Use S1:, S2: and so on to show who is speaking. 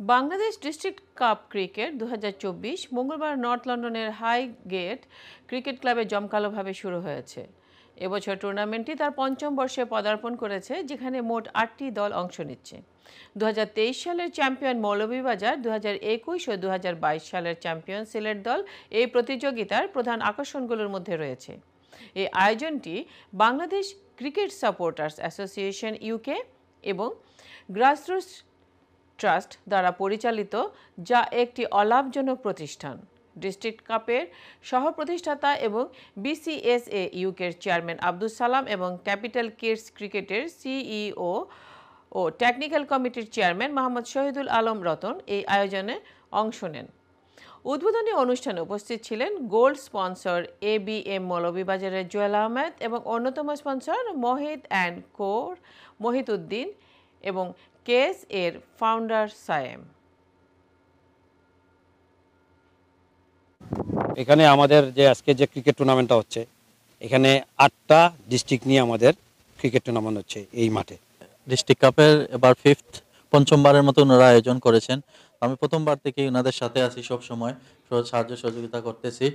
S1: Bangladesh district cup cricket 2024 মঙ্গলবার north লন্ডনের Highgate cricket ক্লাবে জমকালোভাবে শুরু হয়েছে। এবছর টুর্নামেন্টটি তার পঞ্চম বর্ষে পদার্পণ করেছে, যেখানে মোট 8টি দল অংশ নিচ্ছে। 2023 সালের চ্যাম্পিয়ন মৌলভীবাজার, 2021 ও 2022 সালের চ্যাম্পিয়ন সিলেট দল এই প্রতিযোগিতার প্রধান আকর্ষণগুলোর মধ্যে রয়েছে। এই আয়োজনটি Bangladesh cricket supporters association UK এবং গ্রাসরুটস ট্রাস্ট দ্বারা পরিচালিত, যা একটি অলাভজনক প্রতিষ্ঠান। ডিস্ট্রিক্ট কাপের সহ প্রতিষ্ঠাতা এবং বিসিএসএ ইউকের চেয়ারম্যান আব্দুস সালাম এবং ক্যাপিটাল কিডস ক্রিকেটের সিইও ও টেকনিক্যাল কমিটির চেয়ারম্যান মোহাম্মদ শহীদুল আলম রতন এই আয়োজনে অংশ নেন। উদ্বোধনী অনুষ্ঠানে উপস্থিত ছিলেন গোল্ড স্পন্সর ABM মৌলভীবাজারের জুয়েল আহমেদ এবং অন্যতম স্পন্সর মোহিত অ্যান্ড কোর মহিতুদ্দিন এবং কেস এর ফাউন্ডার সায়েম।
S2: এখানে আমাদের যে আজকে যে ক্রিকেট টুর্নামেন্টটা হচ্ছে, এখানে 8টা ডিস্ট্রিক্ট নিয়ে আমাদের ক্রিকেট টুর্নামেন্ট হচ্ছে এই মাঠে।
S3: ডিস্ট্রিক্ট কাপের এবার পঞ্চমবারের মতো ওনারা আয়োজন করেছেন। আমি প্রথমবার থেকেই ওনাদের সাথে আছি, সব সময় সাহায্য সহযোগিতা করতেছি।